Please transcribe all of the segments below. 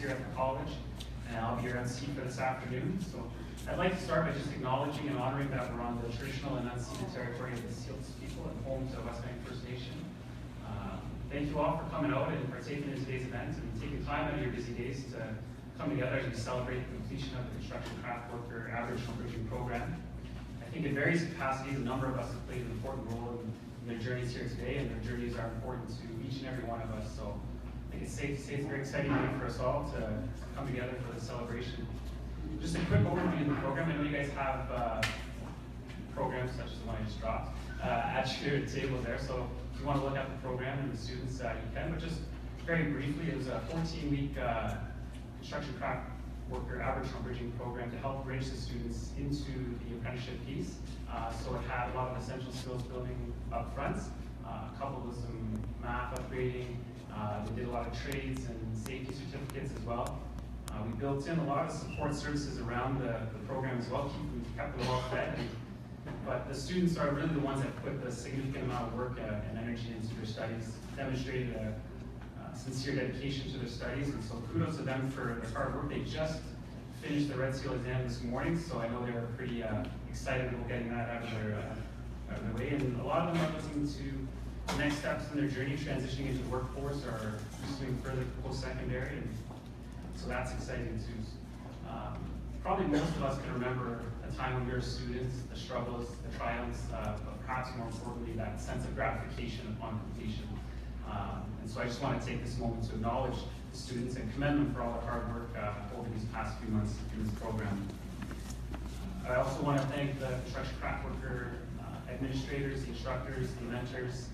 here at the college, and I'll be your MC for this afternoon. So I'd like to start by just acknowledging and honoring that we're on the traditional and unceded territory of the Seals people and home to West Bank First Nation. Thank you all for coming out and partaking in today's event and taking time out of your busy days to come together as we celebrate the completion of the Construction Craft Worker Aboriginal Bridging Program. I think in various capacities, a number of us have played an important role in their journeys here today, and their journeys are important to each and every one of us. So I think it's safe to say it's a very exciting day for us all to come together for the celebration. Just a quick overview of the program. I know you guys have programs such as the one I just dropped at your table there. So if you want to look at the program and the students, you can. But just very briefly, it was a 14-week Construction Craft Worker Aboriginal Bridging Program to help bridge the students into the apprenticeship piece. So it had a lot of essential skills building up front, coupled with some math upgrading. We did a lot of trades and safety certificates as well. We built in a lot of support services around the program as well, kept them well fed. But the students are really the ones that put the significant amount of work and energy into their studies, demonstrated a sincere dedication to their studies, and so kudos to them for their hard work. They just finished the Red Seal exam this morning, so I know they were pretty excited about getting that out of their way. And a lot of them are looking to the next steps in their journey, transitioning into the workforce or pursuing further post-secondary, and so that's exciting too. Probably most of us can remember a time when we were students, the struggles, the triumphs, but perhaps more importantly, that sense of gratification upon completion. And so I just want to take this moment to acknowledge the students and commend them for all their hard work over these past few months in this program. I also want to thank the Construction Craft Worker administrators, the instructors, the mentors,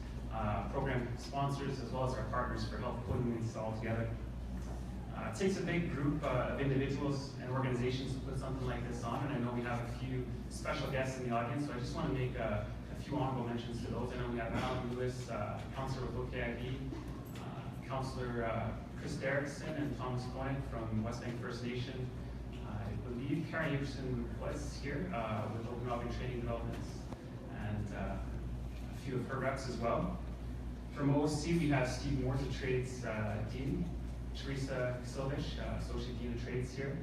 program sponsors, as well as our partners for help putting this all together. It takes a big group of individuals and organizations to put something like this on, and I know we have a few special guests in the audience, so I just want to make a few honorable mentions to those. I know we have Alan Lewis, Councillor with Okanagan, Councillor Chris Derrickson and Thomas Point from West Bank First Nation. I believe Karen Anderson was here with Okanagan Training Developments, and a few of her reps as well. From OC, we have Steve Moore, the Trades Dean, Teresa Silvish, Associate Dean of Trades here,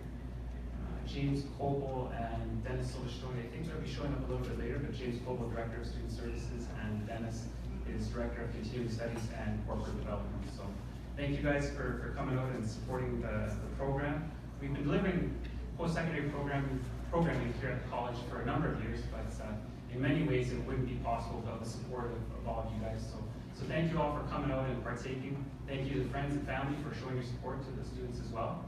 James Coble and Dennis Silverstone. I think they'll be showing up a little bit later, but James Coble, Director of Student Services, and Dennis is Director of Continuing Studies and Corporate Development. So thank you guys for coming out and supporting the program. We've been delivering post-secondary programming here at the college for a number of years, but in many ways it wouldn't be possible without the support of all of you guys. So thank you all for coming out and partaking. Thank you to the friends and family for showing your support to the students as well.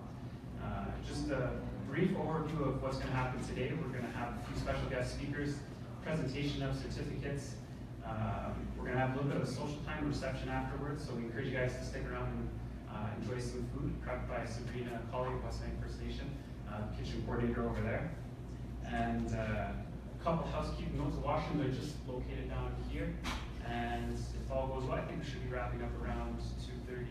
Just a brief overview of what's going to happen today. We're going to have a few special guest speakers, presentation of certificates. We're going to have a little bit of a social time reception afterwards, so we encourage you guys to stick around and enjoy some food prepped by Sabrina, a colleague of West Bank First Nation, kitchen coordinator over there. And a couple housekeeping notes. The washrooms are just located down here. And if all goes well, I think we should be wrapping up around 2:30.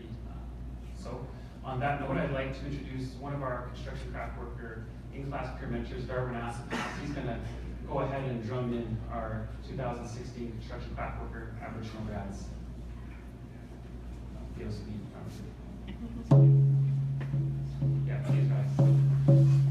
So on that note, I'd like to introduce one of our Construction Craft Worker in-class peer mentors, Darwin Asapas. He's going to go ahead and drum in our 2016 Construction Craft Worker Aboriginal grads. Yeah, please guys. Hey,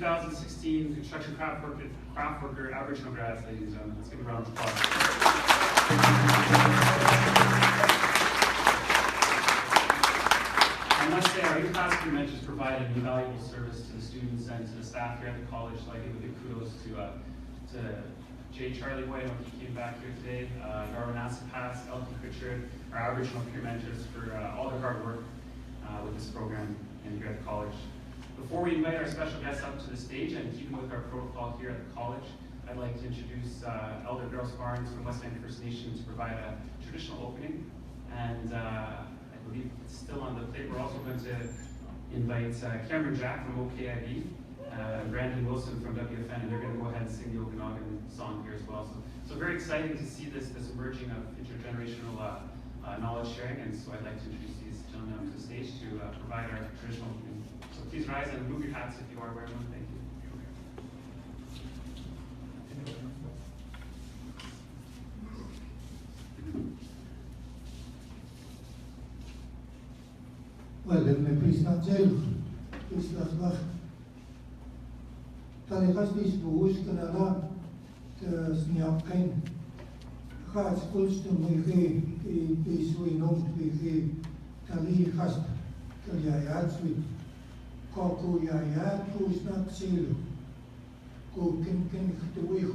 2016 Construction Craft Worker Aboriginal grads, ladies and gentlemen. Let's give a round of applause. I must say, our in-class pre-mentors provide an invaluable service to the students and to the staff here at the college, so I give a big kudos to Jay Charlie White, when he came back here today, Darwin Asapas, Elkie Pritchard, our Aboriginal pre-mentors for all their hard work with this program and here at the college. Before we invite our special guests up to the stage, and keeping with our protocol here at the college, I'd like to introduce Elder Grouse Barnes from West Bank First Nation to provide a traditional opening. And I believe it's still on the plate. We're also going to invite Cameron Jack from OKIB, Brandon Wilson from WFN, and they're going to go ahead and sing the Okanagan song here as well. So very exciting to see this merging of intergenerational knowledge sharing, and so I'd like to introduce these gentlemen up to the stage to provide our traditional opening. So please rise and remove your hats if you are wearing them. Thank you. Well, let me please not jail. Please not back. Talikas is buus kanala te sniapkain. Gaat kulstum wege isui nom wege tali hast kalyayat sweet. Koku yayat kus not seal. Ko kin ktuwih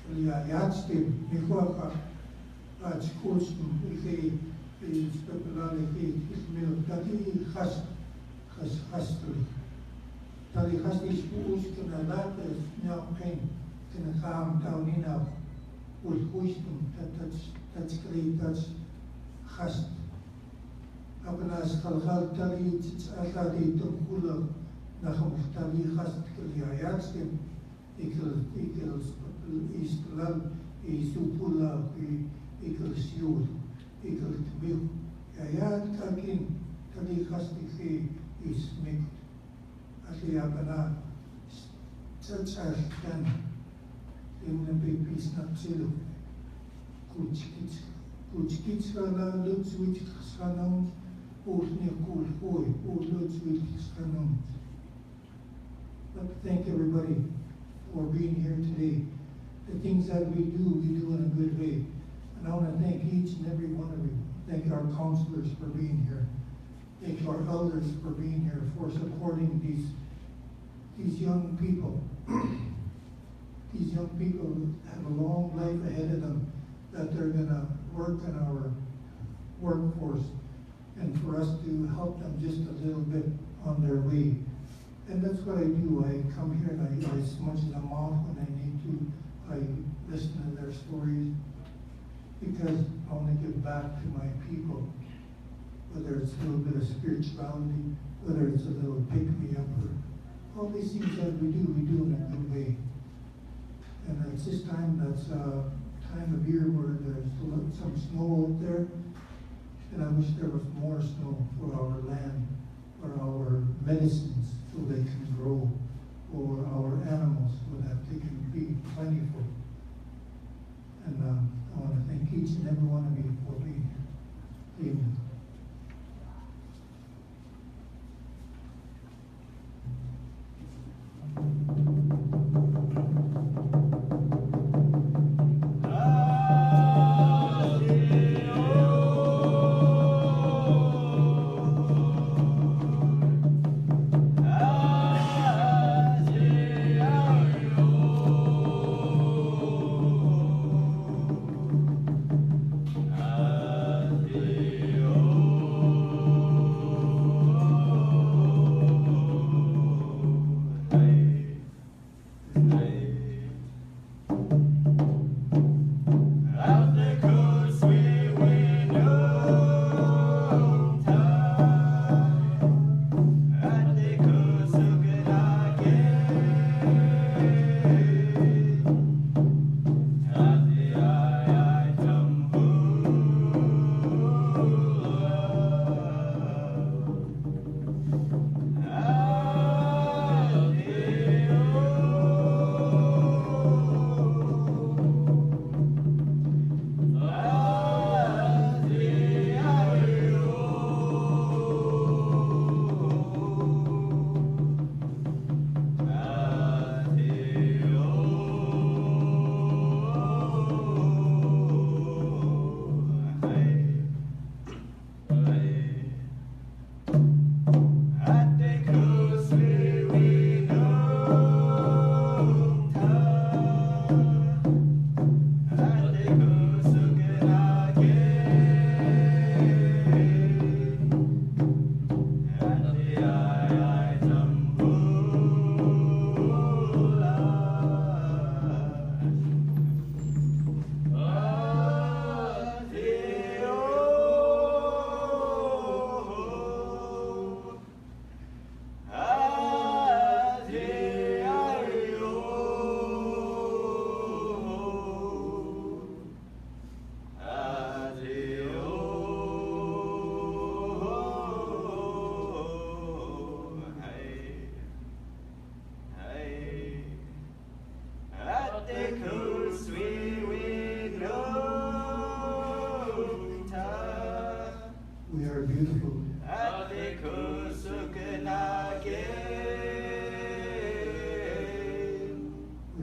kalyayat stim. Mihuaka gaat kulstum wege is populale is mil tali hast Tali has is buus kanala te sniapkain. Can calm down enough with wisdom that's great, that's hast. Apenas kalhal tali it's already to kula nacham tali hast kaliayatstim ikels is lal is upula ikels yud ikels tmil ayat kakin tali hast is mik ali apena such as can in the baby's not zero. Kuchkits kana looks which skanons, or near cool boy, or looks which skanons. But thank everybody for being here today. The things that we do in a good way. And I want to thank each and every one of you. Thank our counselors for being here. Thank our elders for being here, for supporting these young people. These young people have a long life ahead of them that they're going to work in our workforce, and for us to help them just a little bit on their way. And that's what I do. I come here and I smudge them off when I need to. I listen to their stories because I want to give back to my people, whether it's a little bit of spirituality, whether it's a little pick-me-up, or all these things that we do in a good way. And it's this time, that's time of year where there's some snow out there, and I wish there was more snow for our land, for our medicines so they can grow, or our animals so that they can be plentiful. And I want to thank each and every one of you for being here. Amen.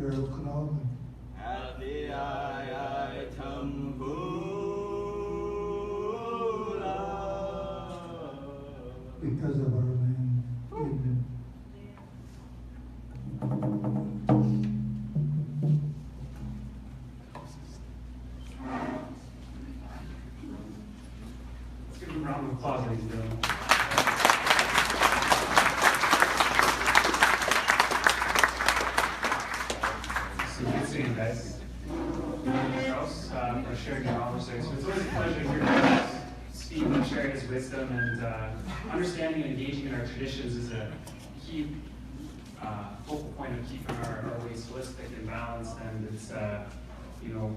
for Okanagan. Because of our land. Amen. Let's give them a round of applause, ladies and gentlemen. So good seeing you guys. Strauss, for sharing your knowledge there. So it's always a pleasure to hear you speak and share his wisdom, and understanding and engaging in our traditions is a key focal point of keeping our ways holistic and balanced. And it's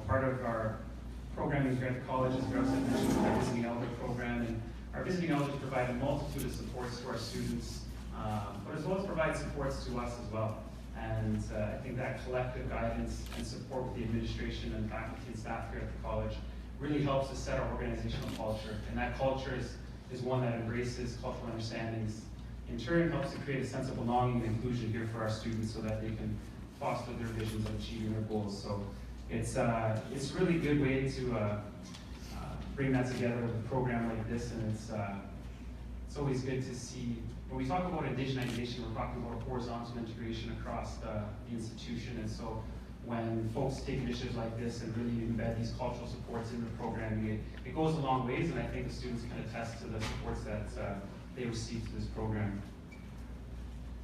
part of our programming here at the college, as Grouse had mentioned, with our visiting elder program, and our visiting elders provide a multitude of supports to our students, but as well as provide supports to us as well. And I think that collective guidance and support with the administration and faculty and staff here at the college really helps to set our organizational culture. And that culture is one that embraces cultural understandings. In turn, helps to create a sense of belonging and inclusion here for our students so that they can foster their visions of achieving their goals. So it's a really good way to bring that together with a program like this, and it's always good to see. When we talk about indigenization, we're talking about horizontal integration across the institution, and so when folks take initiatives like this and really embed these cultural supports in the programming, it goes a long ways, and I think the students can attest to the supports that they receive through this program.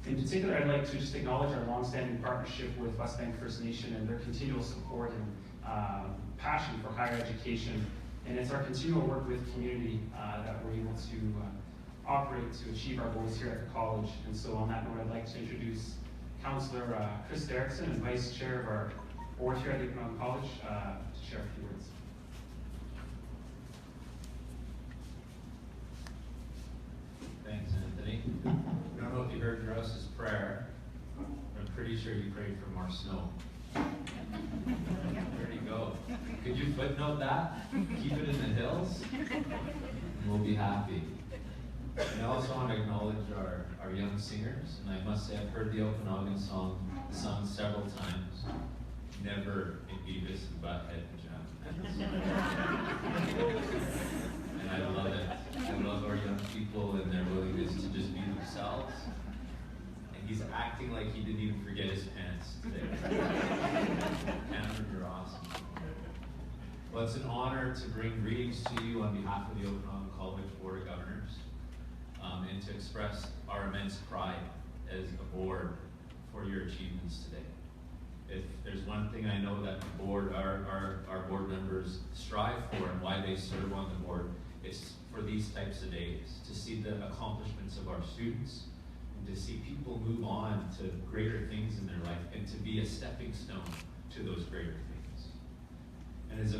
In particular, I'd like to just acknowledge our long-standing partnership with West Bank First Nation and their continual support and passion for higher education. And it's our continual work with community that we're able to operate to achieve our goals here at the college. And so on that note, I'd like to introduce Councillor Chris Derrickson and Vice Chair of our board here at the Okanagan College to share a few words. Thanks, Anthony. I don't know if you heard Russ's prayer, but I'm pretty sure you prayed for more snow. Where'd he go? Could you footnote that? Keep it in the hills, and we'll be happy. And I also want to acknowledge our young singers, and I must say I've heard the Okanagan song sung several times, never in Beavis and Butthead pajamas. And I love it. I love our young people and their willingness to just be themselves. And he's acting like he didn't even forget his pants today. Cameron, you're awesome. Well, it's an honor to bring greetings to you on behalf of the Okanagan College Board of Governors, and to express our immense pride as a board for your achievements today. If there's one thing I know that the board, our board members strive for and why they serve on the board, it's for these types of days, to see the accomplishments of our students, and to see people move on to greater things in their life, and to be a stepping stone to those greater things. And as a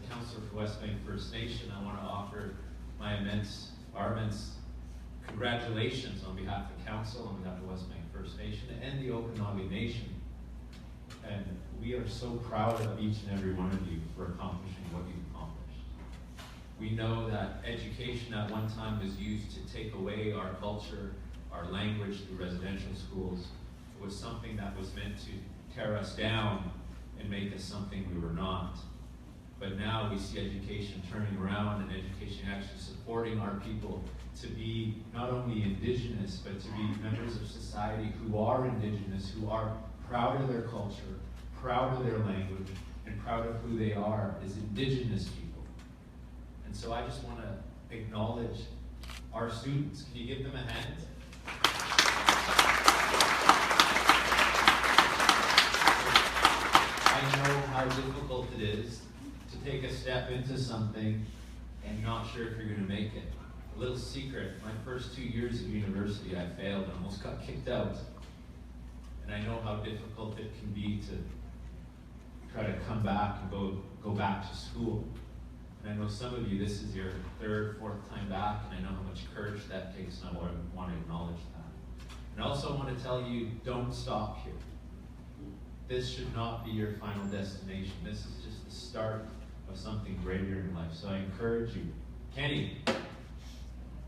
counselor for West Bank First Nation, I want to offer our immense congratulations on behalf of council, on behalf of West Bank First Nation, and the Okanagan Nation. And we are so proud of each and every one of you for accomplishing what you've accomplished. We know that education at one time was used to take away our culture, our language through residential schools. It was something that was meant to tear us down and make us something we were not. But now we see education turning around, and education actually supporting our people to be not only Indigenous, but to be members of society who are Indigenous, who are proud of their culture, proud of their language, and proud of who they are as Indigenous people. And so I just want to acknowledge our students. Can you give them a hand? I know how difficult it is to take a step into something and not sure if you're going to make it. A little secret, my first 2 years of university I failed and almost got kicked out. And I know how difficult it can be to try to come back and go back to school. And I know some of you, this is your third, fourth time back, and I know how much courage that takes, and I want to acknowledge that. And I also want to tell you, don't stop here. This should not be your final destination. This is just the start of something greater in life. So I encourage you, Kenny,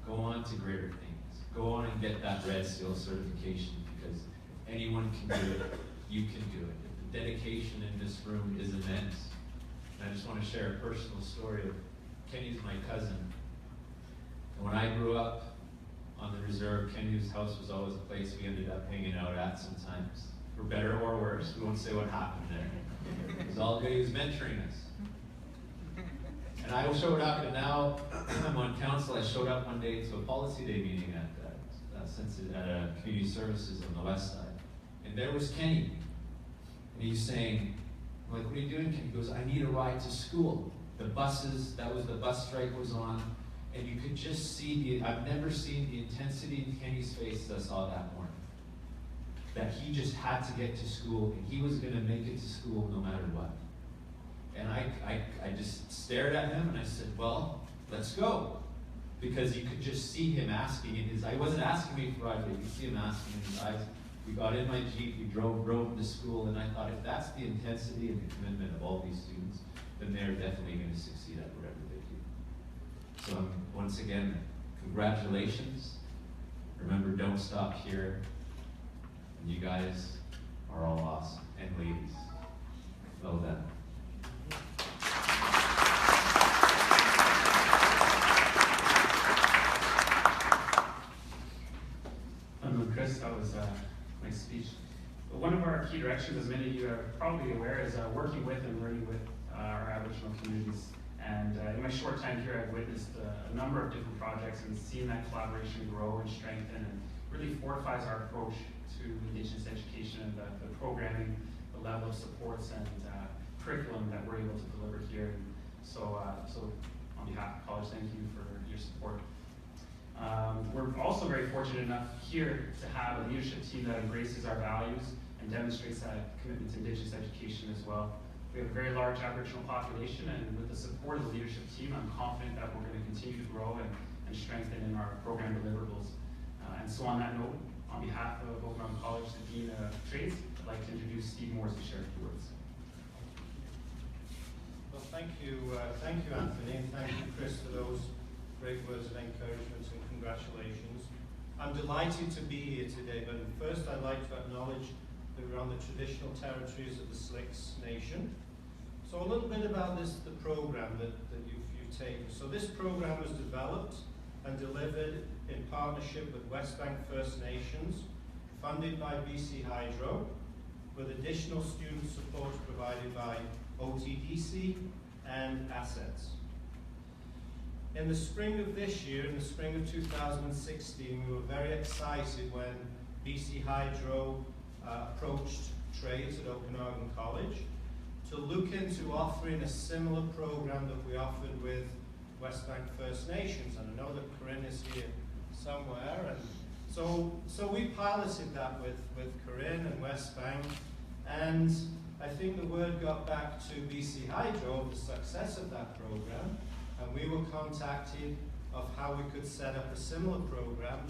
go on to greater things. Go on and get that Red Seal certification, because if anyone can do it, you can do it. If the dedication in this room is immense. And I just want to share a personal story of Kenny's my cousin. And when I grew up on the reserve, Kenny's house was always a place we ended up hanging out at sometimes. For better or worse, we won't say what happened there. It was all good, he was mentoring us. And I showed up, and now I'm on council. I showed up one day to a policy day meeting at community services on the west side. And there was Kenny. And he's saying, I'm like, what are you doing, Kenny? He goes, I need a ride to school. The buses, that was the bus strike was on. And you could just see I've never seen the intensity in Kenny's face as I saw that morning. That he just had to get to school, and he was going to make it to school no matter what. And I just stared at him and I said, well, let's go. Because you could just see him asking in his eyes. He wasn't asking me for a ride, but you could see him asking in his eyes. We got in my Jeep, we drove to school, and I thought, if that's the intensity and the commitment of all these students, then they're definitely going to succeed at whatever they do. So once again, congratulations. Remember, don't stop here. And you guys are all awesome. And ladies, well done. Chris, that was a nice speech. But one of our key directions, as many of you are probably aware, is working with and learning with our Aboriginal communities. And in my short time here, I've witnessed a number of different projects and seen that collaboration grow and strengthen, and really fortifies our approach to Indigenous education and the programming, the level of supports and curriculum that we're able to deliver here. And so on behalf of the college, thank you for your support. We're also very fortunate enough here to have a leadership team that embraces our values and demonstrates that commitment to Indigenous education as well. We have a very large Aboriginal population, and with the support of the leadership team, I'm confident that we're going to continue to grow and strengthen in our program deliverables. And so on that note, on behalf of Okanagan College, the Dean of Trades, I'd like to introduce Steve Moores to share a few words. Well, thank you, Anthony, and thank you, Chris, for those great words of encouragement and congratulations. I'm delighted to be here today, but first I'd like to acknowledge that we're on the traditional territories of the Slicks Nation. So a little bit about the program that you've taken. So this program was developed and delivered in partnership with West Bank First Nations, funded by BC Hydro, with additional student support provided by OTDC and Assets. In the spring of this year, in the spring of 2016, we were very excited when BC Hydro approached Trades at Okanagan College to look into offering a similar program that we offered with West Bank First Nations. And I know that Corinne is here somewhere. And so we piloted that with Corinne and West Bank. And I think the word got back to BC Hydro of the success of that program. And we were contacted of how we could set up a similar program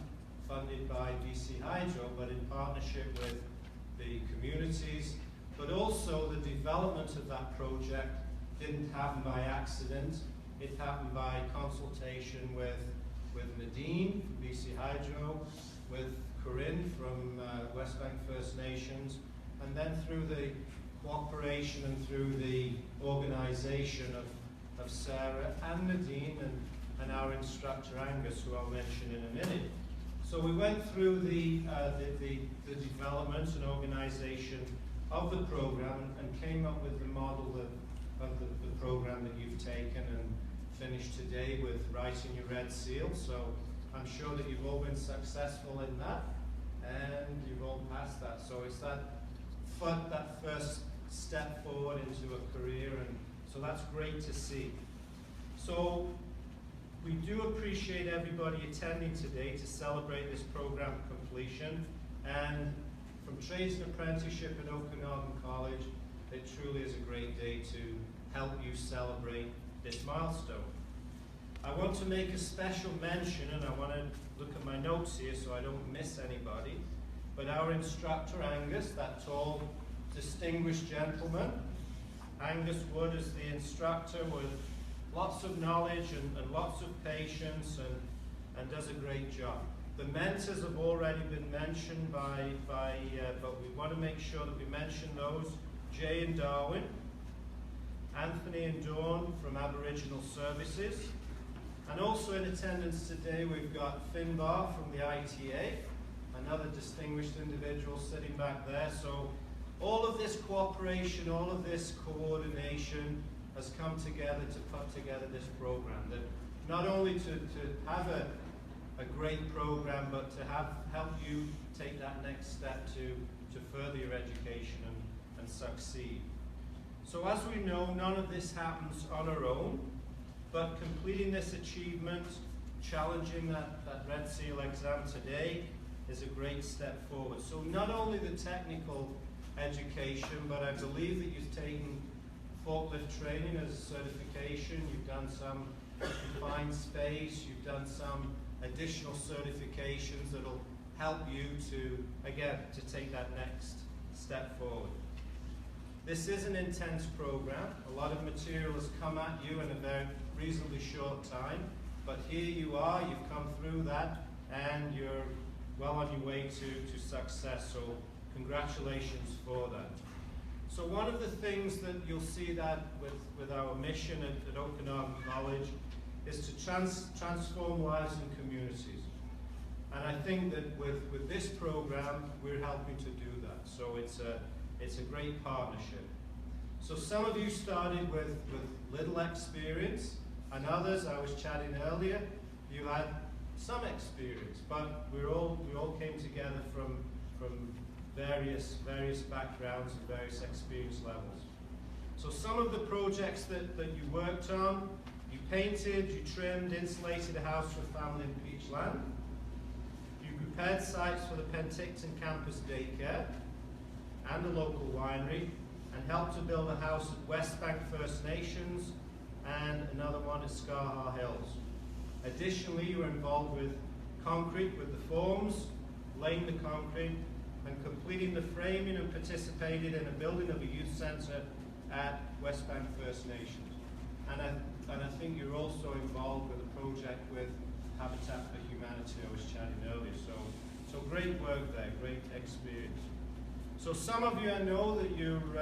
funded by BC Hydro, but in partnership with the communities. But also the development of that project didn't happen by accident. It happened by consultation with Nadine from BC Hydro, with Corinne from West Bank First Nations, and then through the cooperation and through the organization of Sarah and Nadine and our instructor Angus, who I'll mention in a minute. So we went through the development and organization of the program and came up with the model of the program that you've taken and finished today with writing your red seal. So I'm sure that you've all been successful in that and you've all passed that. So it's that first step forward into a career, and so that's great to see. So we do appreciate everybody attending today to celebrate this program completion. And from Trades and Apprenticeship at Okanagan College, it truly is a great day to help you celebrate this milestone. I want to make a special mention, and I want to look at my notes here so I don't miss anybody, but our instructor Angus, that tall, distinguished gentleman, Angus Wood is the instructor with lots of knowledge and lots of patience and does a great job. The mentors have already been mentioned but we want to make sure that we mention those Jay in Darwin, Anthony and Dawn from Aboriginal Services, and also in attendance today we've got Finbar from the ITA, another distinguished individual sitting back there. So all of this cooperation, all of this coordination has come together to put together this program, that not only to have a great program, but to help you take that next step to further your education and succeed. So as we know, none of this happens on our own, but completing this achievement, challenging that Red Seal exam today is a great step forward. So not only the technical education, but I believe that you've taken forklift training as a certification, you've done some confined space, you've done some additional certifications that will help you to, again, to take that next step forward. This is an intense program. A lot of material has come at you in a very reasonably short time, but here you are, you've come through that, and you're well on your way to success, so congratulations for that. So one of the things that you'll see that with our mission at Okanagan College is to transform lives and communities. And I think that with this program, we're helping to do that. So it's a great partnership. So some of you started with little experience, and others, I was chatting earlier, you had some experience, but we all came together from various backgrounds and various experience levels. So some of the projects that you worked on, you painted, you trimmed, insulated a house for a family in Peachland. You prepared sites for the Penticton campus daycare and the local winery, and helped to build a house at West Bank First Nations and another one at Scarha Hills. Additionally, you were involved with concrete with the forms, laying the concrete, and completing the framing, and participated in a building of a youth centre at West Bank First Nations. And I think you're also involved with a project with Habitat for Humanity I was chatting earlier. So great work there, great experience. So some of you, I know that you've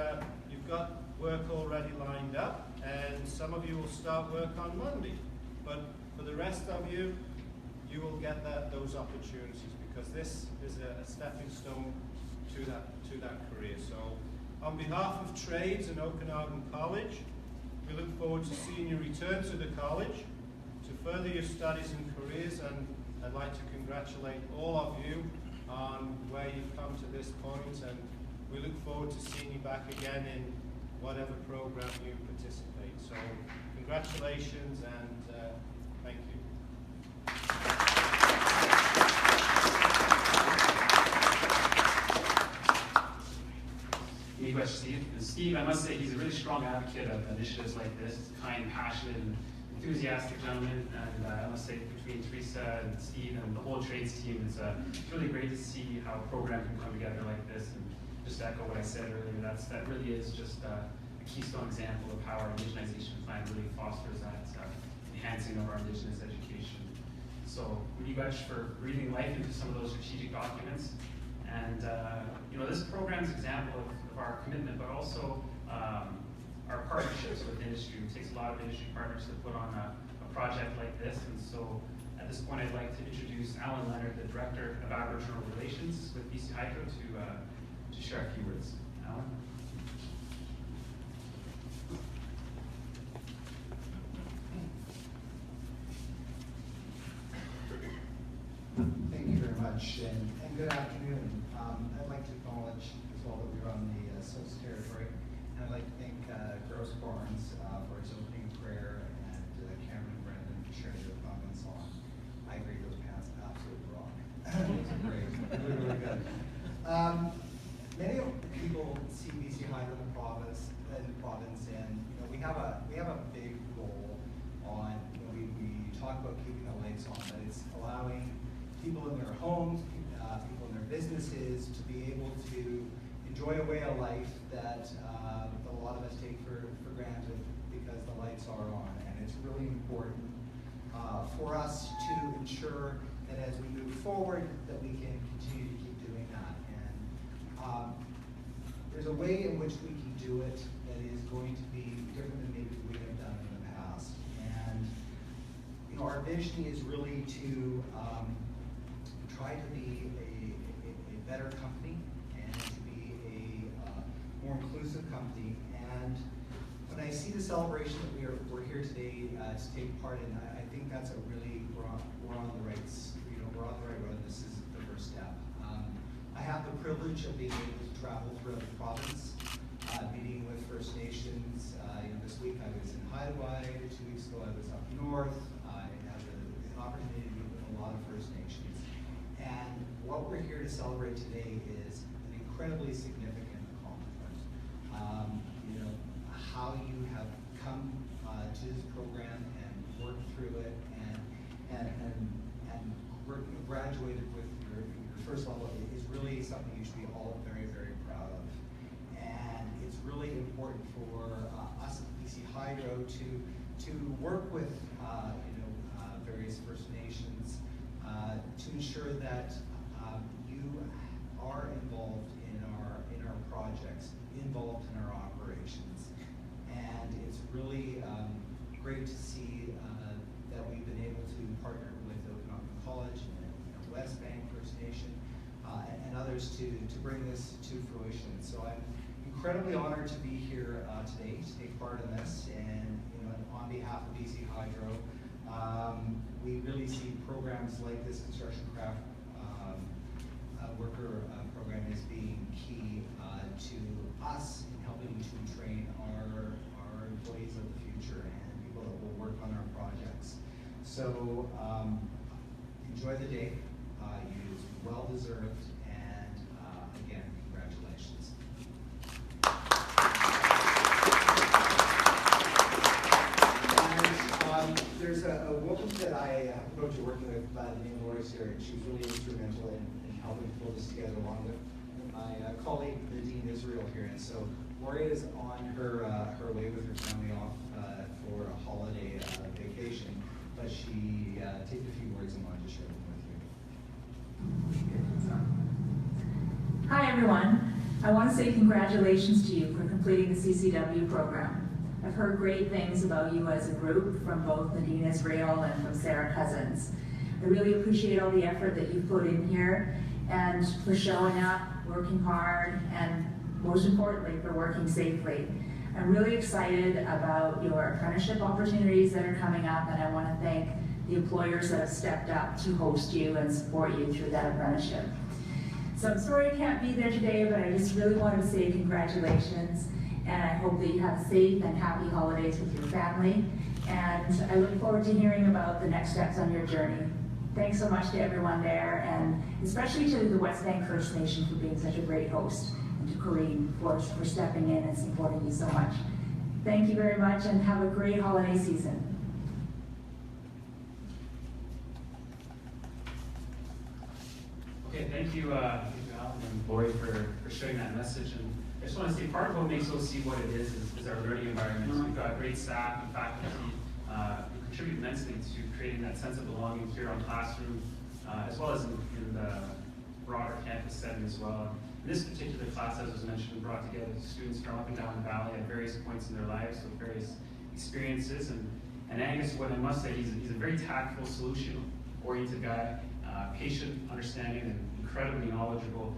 got work already lined up, and some of you will start work on Monday. But for the rest of you, you will get those opportunities, because this is a stepping stone to that career. So on behalf of Trades and Okanagan College, we look forward to seeing you return to the college to further your studies and careers, and I'd like to congratulate all of you on where you've come to this point, and we look forward to seeing you back again in whatever program you participate. So congratulations, and thank you. Any questions, Steve? And Steve, I must say, he's a really strong advocate of initiatives like this. Kind, passionate, and enthusiastic gentleman. And I must say, between Teresa and Steve and the whole Trades team, it's really great to see how a program can come together like this. And just to echo what I said earlier, that really is just a keystone example of how our Indigenization plan really fosters that enhancing of our Indigenous education. So thank you guys for breathing life into some of those strategic documents. And this program is an example of our commitment, but also our partnerships with industry. It takes a lot of industry partners to put on a project like this. And so at this point, I'd like to introduce Alan Leonard, the Director of Aboriginal Relations with BC Hydro, to share a few words. Alan? Thank you very much, and good afternoon. I'd like to acknowledge as well that we're on the Silts territory, and I'd like to thank Gross Barnes for his opening prayer, and Cameron and Brendan for sharing their comments on. I agree, those pants absolutely rock. Those are great, really, really good. Many people see BC Hydro in the province, and we have a big goal on. We talk about keeping the lights on, but it's allowing people in their homes, people in their businesses to be able to enjoy a way of life that a lot of us take for granted because the lights are on. And it's really important for us to ensure that as we move forward that we can continue to keep doing that. And there's a way in which we can do it that is going to be different than maybe we have done in the past. And you know, our vision is really to try to be a better company and to be a more inclusive company. And when I see the celebration that we're here today to take part in, I think that's a really, we're on the right, we're on the right road. This is the first step. I have the privilege of being able to travel throughout the province, meeting with First Nations. This week I was in Haida, 2 weeks ago I was up north. I had an opportunity to meet with a lot of First Nations. And what we're here to celebrate today is an incredibly significant accomplishment. How you have come to this program and worked through it and graduated with your first level is really something you should be all very, very proud of. And it's really important for us at BC Hydro to work with various First Nations to ensure that you are involved in our projects, involved in our operations. And it's really great to see that we've been able to partner with Okanagan College and West Bank First Nation and others to bring this to fruition. So I'm incredibly honored to be here today to take part in this. And on behalf of BC Hydro, we really see programs like this construction craft worker program as being key to us in helping to train our employees of the future and people that will work on our projects. So enjoy the day. It is well deserved, and again, congratulations. And there's a woman that I have the privilege of working with by the name of Lori here, and she was really instrumental in helping pull this together along with my colleague Nadine Israel here. And so Lori is on her way with her family off for a holiday vacation, but she take a few words and wanted to share them with you. Hi everyone. I want to say congratulations to you for completing the CCW program. I've heard great things about you as a group from both Nadine Israel and from Sarah Cousins. I really appreciate all the effort that you've put in here and for showing up, working hard, and most importantly, for working safely. I'm really excited about your apprenticeship opportunities that are coming up, and I want to thank the employers that have stepped up to host you and support you through that apprenticeship. So I'm sorry I can't be there today, but I just really wanted to say congratulations, and I hope that you have safe and happy holidays with your family, and I look forward to hearing about the next steps on your journey. Thanks so much to everyone there, and especially to the West Bank First Nation for being such a great host, and to Corrine for stepping in and supporting you so much. Thank you very much, and have a great holiday season. Okay, thank you, Alan and Lori for sharing that message. And I just want to say part of what makes OC what it is our learning environment. We've got great staff and faculty who contribute immensely to creating that sense of belonging here on classroom, as well as in the broader campus setting as well. And this particular class, as was mentioned, brought together students from up and down the valley at various points in their lives with various experiences. And Angus, what I must say, he's a very tactful, solution-oriented guy, patient, understanding, and incredibly knowledgeable,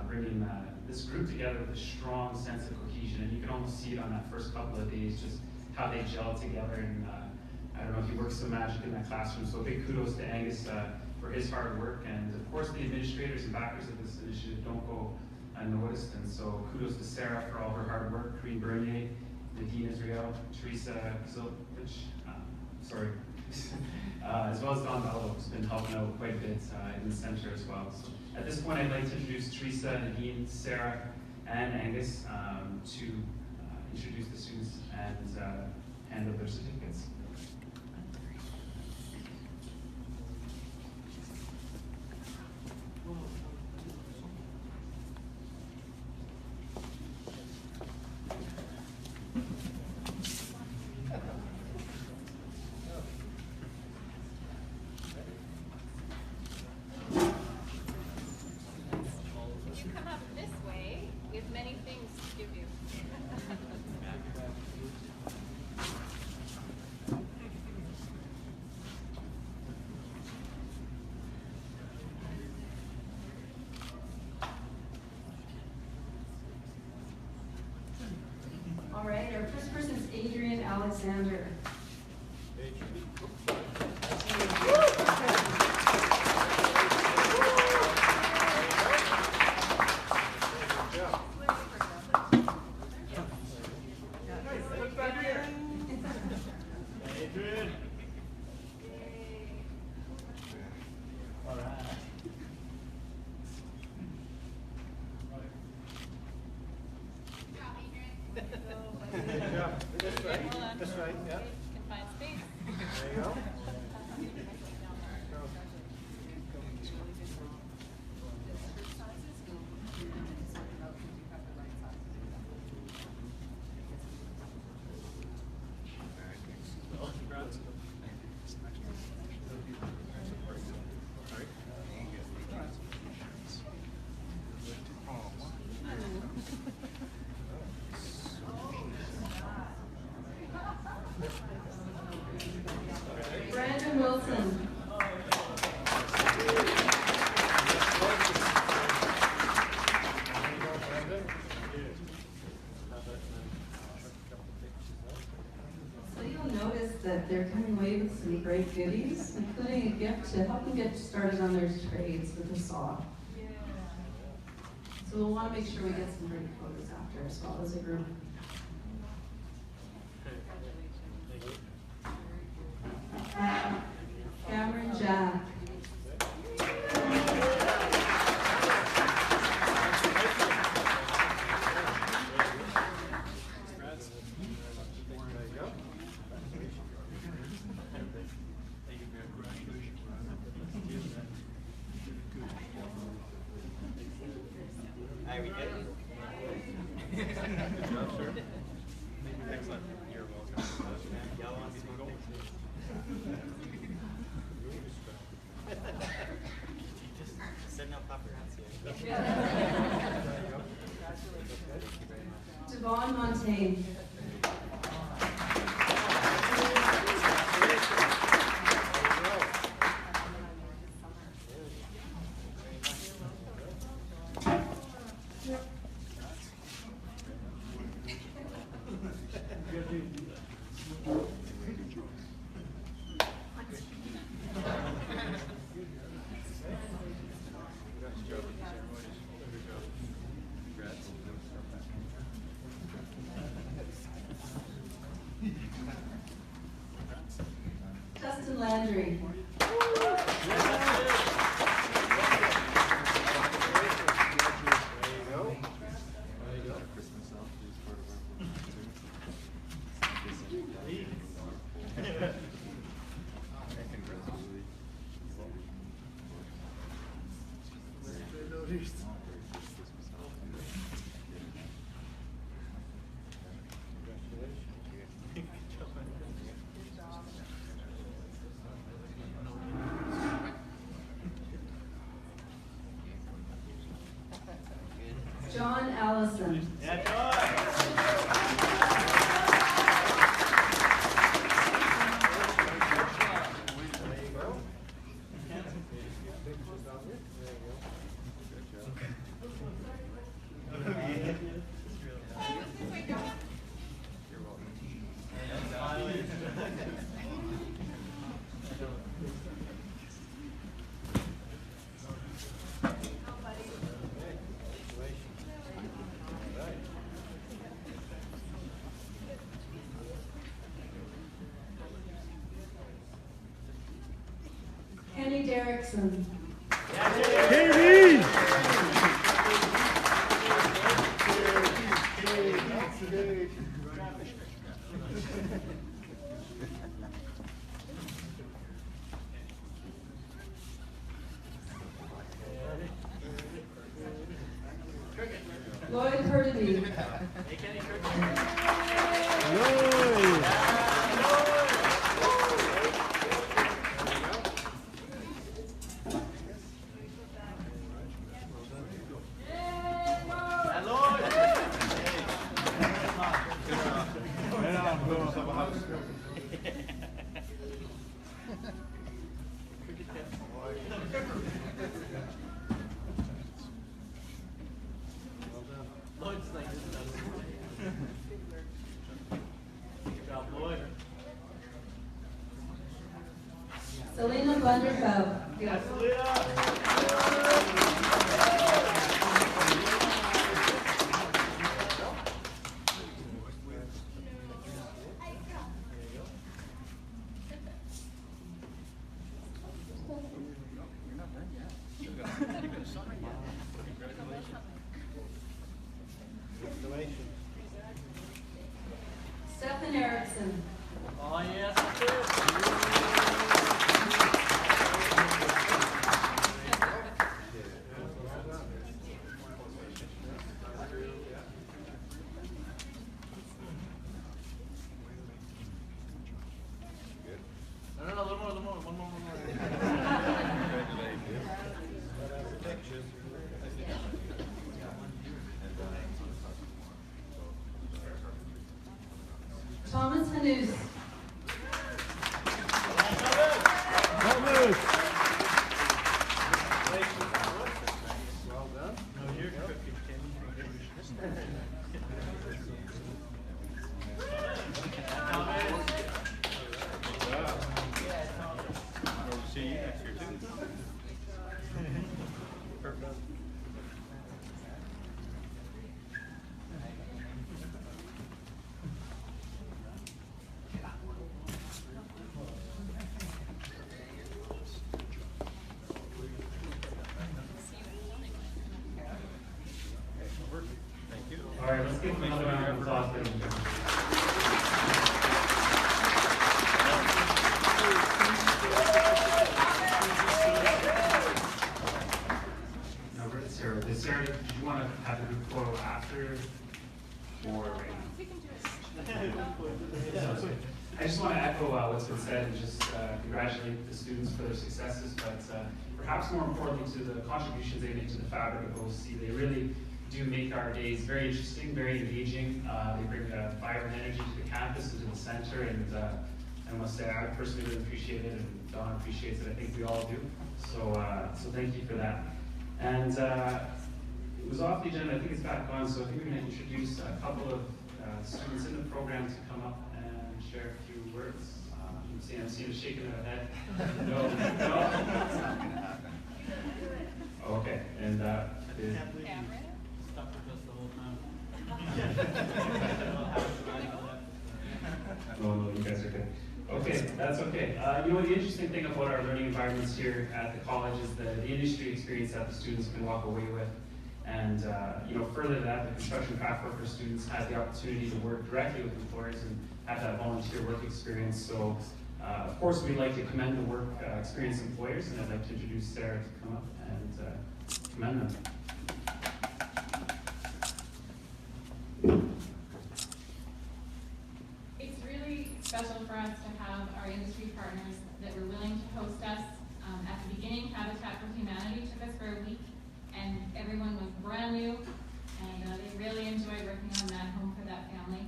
bringing this group together with a strong sense of cohesion. And you can almost see it on that first couple of days, just how they gel together. And I don't know, he works some magic in that classroom. So big kudos to Angus for his hard work. And of course, the administrators and backers of this initiative don't go unnoticed. And so kudos to Sarah for all her hard work, Corinne Bernier, Nadine Israel, Teresa Zilvich, as well as Don Bello, who's been helping out quite a bit in the center as well. So at this point, I'd like to introduce Teresa, Nadine, Sarah, and Angus to introduce the students and hand over their certificates. You come up this way, we have many things First person is Adrian Alexander. That's right, yeah. Can find space. There you go. Brandon Wilson. So you'll notice that they're coming away with some great goodies, including a gift to help them get started on their trades with a saw. So we'll want to make sure we get some great photos after as well as a group. Cameron Jack. Hi, we good? Excellent. You're welcome. Y'all want me to go? Just setting up paparazzi. Devon Montaigne. Justin Landry. John Allison. Yeah, John. Kenny Derrickson. Lloyd Hurdy. Selena Vanderpout. Stefan Erickson. Oh, yes. No, one more. Thomas Hanous. Well done. No, you're cooking, We'll see you next year too. Perfect. Thank you. All right, let's give them another round of applause. ladies and gentlemen. Now, Sarah, did you want to have a group photo after or right now? We can do it. Sounds good. I just want to echo what's been said and just congratulate the students for their successes, but perhaps more importantly to the contributions they make to the fabric of OC. They really do make our days very interesting, very engaging. They bring a vibrant energy to the campus and to the center, and I must say I personally really appreciate it, and Don appreciates it. I think we all do. So thank you for that. And it was off the agenda. I think it's back on. So I think we're going to introduce a couple of students in the program to come up and share a few words. I'm seeing them shaking their head. No. Okay, and no, you guys are good. Okay, that's okay. You know, the interesting thing about our learning environments here at the college is the industry experience that the students can walk away with. And, you know, further to that, the construction craft worker students have the opportunity to work directly with employers and have that volunteer work experience. So, of course, we'd like to commend the work experienced employers, and I'd like to introduce Sarah to come up and commend them. It's really special for us to have our industry partners that were willing to host us. At the beginning, Habitat for Humanity took us for a week, and everyone was brand new, and they really enjoyed working on that home for that family.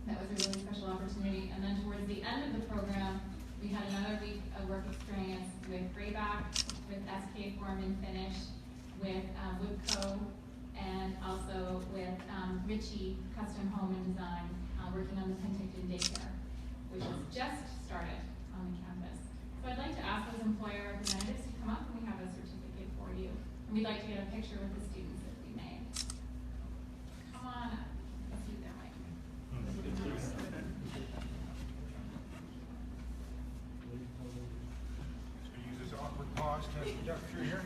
That was a really special opportunity. And then towards the end of the program, we had another week of work experience with Grayback, with SK Foreman Finish, with Woodco, and also with Ritchie Custom Home and Design, working on the Penticton Daycare, which has just started on the campus. So I'd like to ask those employer representatives to come up, and we have a certificate for you. And we'd like to get a picture with the students if we may. Come on up. Let's see their mic. Use this awkward pause to duck through here.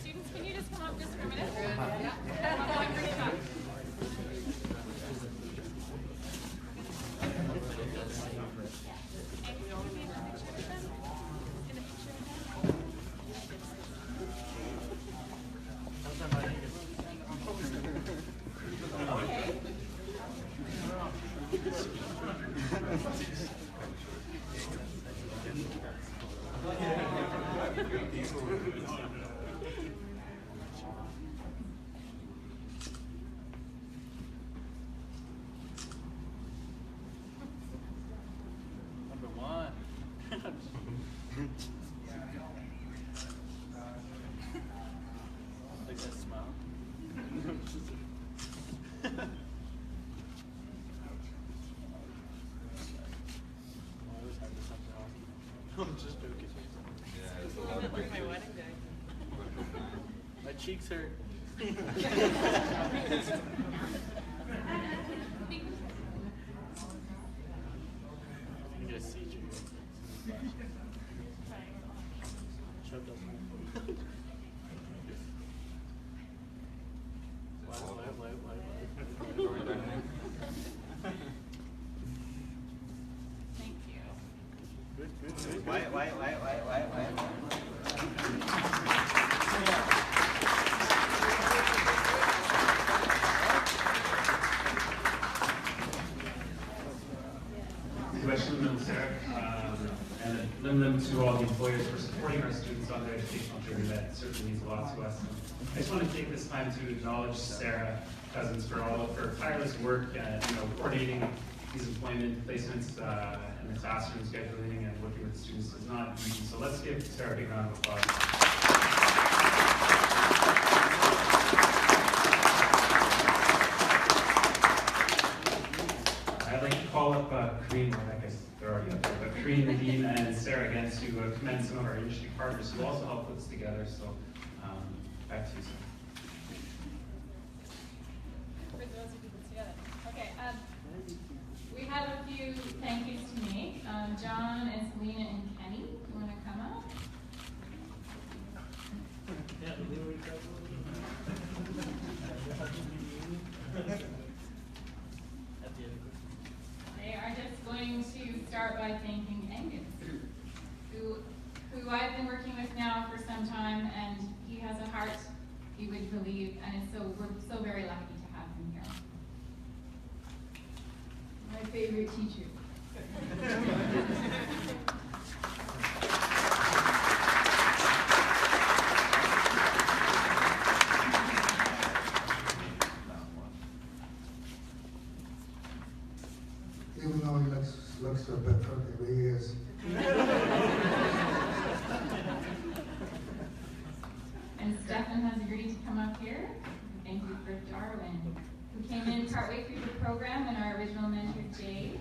Students, can you just come up just for a minute? Yeah. I'm going pretty fast. I'm just joking. Yeah, it's a lot of Bring my wedding day. My cheeks hurt. You get a seat. Shoved up. Thank you. Good, good, good. Why? Lim Sarah, and lim to all the employers for supporting our students on their educational journey. That certainly means a lot to us. And I just want to take this time to acknowledge Sarah Cousins for all of her tireless work, coordinating these employment placements in the classroom, scheduling, and working with students is not easy. So let's give Sarah a big round of applause. I'd like to call up Kareen, or I guess they're already up there, but Kareen, Nadine, and Sarah again to commend some of our industry partners who also helped put this together. So back to you, Sarah. For those of you who see it. Okay, we have a few thank yous to make. John and Selena and Kenny, you want to come up? Yeah, They are just going to start by thanking Angus, who I've been working with now for some time, and he has a heart you would believe, and we're so very lucky to have him here. My favorite teacher. Even though he looks a bit crooked, he is. And Stefan has agreed to come up here. Thank you for Darwin, who came in partway through the program, and our original mentor, Jay,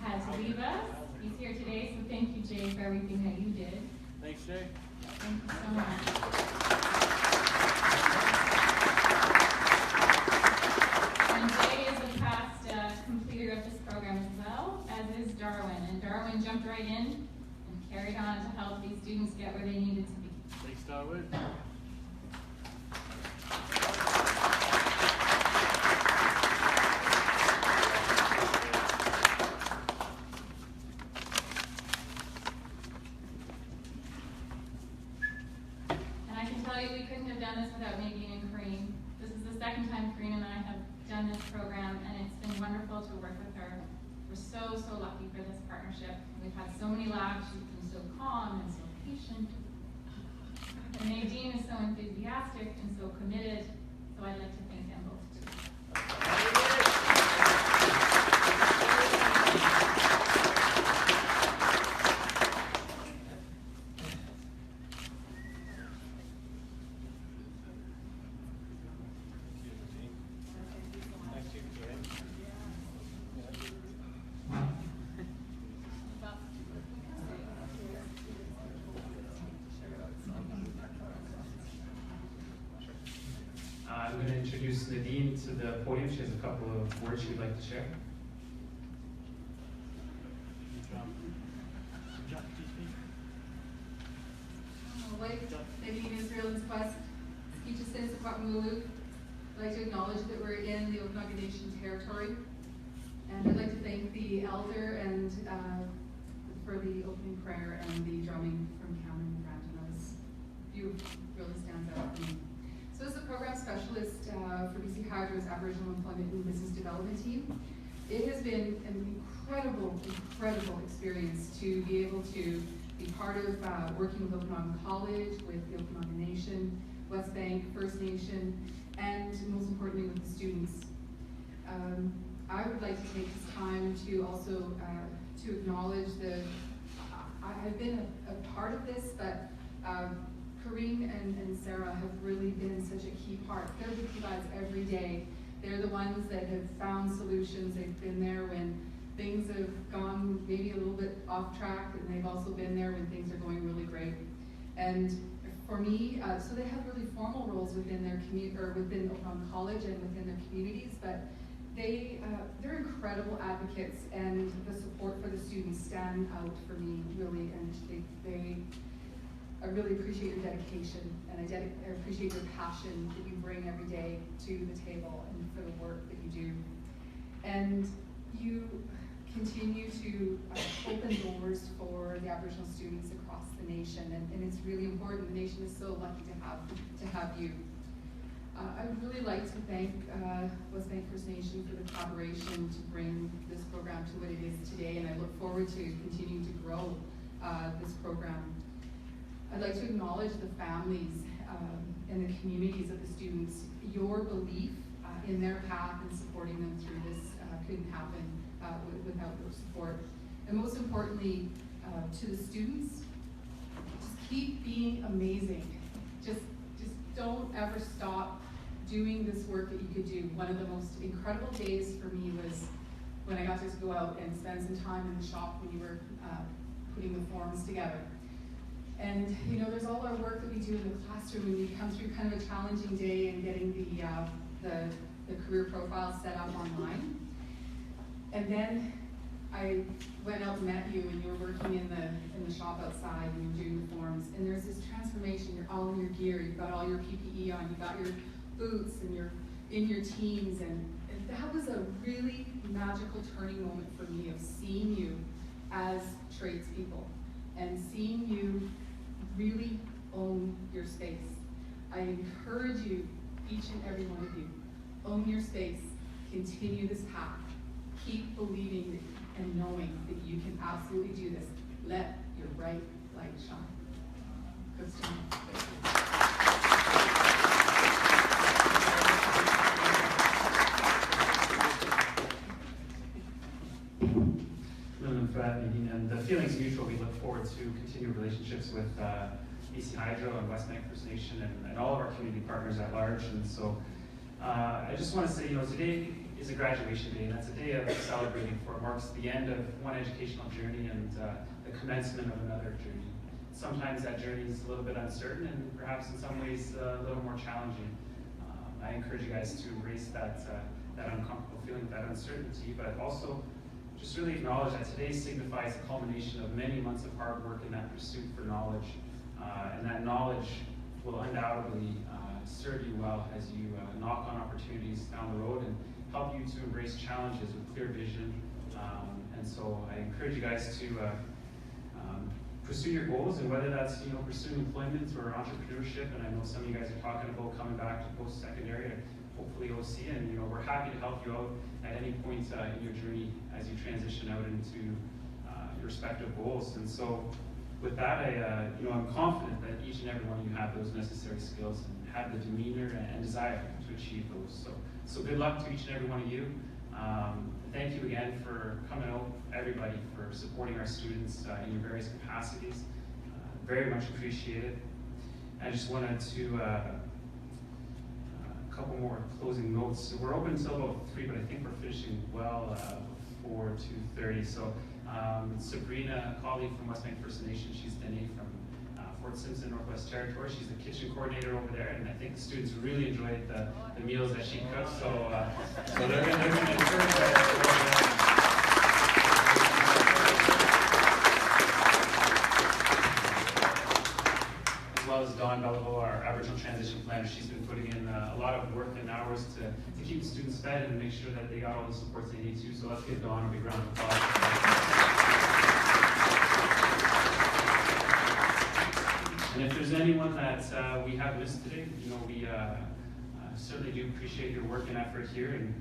had to leave us. He's here today, so thank you, Jay, for everything that you did. Thanks, Jay. Thank you so much. And Jay is a past completer of this program as well, as is Darwin. And Darwin jumped right in and carried on to help these students get where they needed to be. Thanks, Darwin. We couldn't have done this without Nadine and Kareen. This is the second time Kareen and I have done this program, and it's been wonderful to work with her. We're so lucky for this partnership. We've had so many laughs. She's been so calm and so patient. And Nadine is so enthusiastic and so committed, so I'd like to thank them both too. I'm going to introduce Nadine to the podium. She has a couple of words she'd like to share. Like Nadine Israel's quest, Skichasins Kwapmulu, I'd like to acknowledge that we're in the Okanagan Nation territory. And I'd like to thank the elder and for the opening prayer and the drumming from Cameron and Brandon. That was beautiful, really stands out for me. So as a program specialist for BC Hydro's Aboriginal Employment and Business Development team, it has been an incredible experience to be able to be part of working with Okanagan College, with the Okanagan Nation, West Bank, First Nation, and most importantly with the students. I would like to take this time to also to acknowledge I've been a part of this, but Kareen and Sarah have really been such a key part. They're with you guys every day. They're the ones that have found solutions. They've been there when things have gone maybe a little bit off track, and they've also been there when things are going really great. And for me, so they have really formal roles within their community, or within Okanagan College and within their communities, but they're incredible advocates, and the support for the students stand out for me, really, and I really appreciate your dedication, and I appreciate your passion that you bring every day to the table and for the work that you do. And you continue to open doors for the Aboriginal students across the nation, and it's really important. The nation is so lucky to have you. I would really like to thank West Bank First Nation for the collaboration to bring this program to what it is today, and I look forward to continuing to grow this program. I'd like to acknowledge the families and the communities of the students. Your belief in their path and supporting them through this couldn't happen without your support. And most importantly, to the students, just keep being amazing. Just don't ever stop doing this work that you could do. One of the most incredible days for me was when I got to go out and spend some time in the shop when you were putting the forms together. And you know, there's all our work that we do in the classroom, and we come through kind of a challenging day and getting the career profile set up online. And then I went out and met you, and you were working in the shop outside, and you were doing the forms. And there's this transformation. You're all in your gear. You've got all your PPE on. You've got your boots, and you're in your teams. And that was a really magical turning moment for me, of seeing you as tradespeople and seeing you really own your space. I encourage you, each and every one of you, own your space, continue this path, keep believing and knowing that you can absolutely do this. Let your bright light shine. Good stuff. And the feeling's mutual. We look forward to continued relationships with BC Hydro and West Bank First Nation and all of our community partners at large. And so I just want to say, you know, today is a graduation day, and that's a day of celebrating, for it marks the end of one educational journey and the commencement of another journey. Sometimes that journey is a little bit uncertain, and perhaps in some ways a little more challenging. I encourage you guys to embrace that uncomfortable feeling, that uncertainty, but also just really acknowledge that today signifies the culmination of many months of hard work in that pursuit for knowledge. And that knowledge will undoubtedly serve you well as you knock on opportunities down the road and help you to embrace challenges with clear vision. And so I encourage you guys to pursue your goals, and whether that's pursuing employment or entrepreneurship. And I know some of you guys are talking about coming back to post-secondary and hopefully OC, and we're happy to help you out at any point in your journey as you transition out into your respective goals. And so with that, I'm confident that each and every one of you have those necessary skills and have the demeanor and desire to achieve those. So good luck to each and every one of you. Thank you again for coming out, everybody, for supporting our students in your various capacities. Very much appreciated. I just wanted to a couple more closing notes. So we're open until about 3, but I think we're finishing well before 2:30. So Sabrina, a colleague from West Bank First Nation, she's Dene from Fort Simpson, Northwest Territory. She's the kitchen coordinator over there, and I think the students really enjoyed the meals that she cooked. So they're going to encourage that. As well as Dawn Belleville, our Aboriginal transition planner. She's been putting in a lot of work and hours to keep the students fed and make sure that they got all the supports they need to. So let's give Dawn a big round of applause. And if there's anyone that we have missed today, we certainly do appreciate your work and effort here. And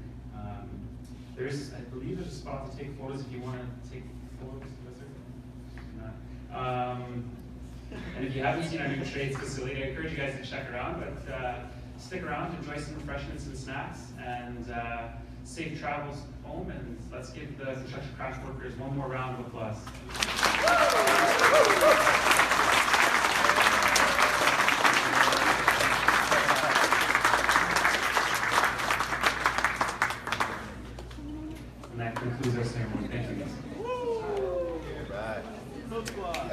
I believe there's a spot to take photos if you want to take photos. And if you haven't seen our new trades facility, I encourage you guys to check around, but stick around, enjoy some refreshments and snacks, and safe travels home, and let's give the construction craft workers one more round of applause. And that concludes our ceremony. Thank you. Squad.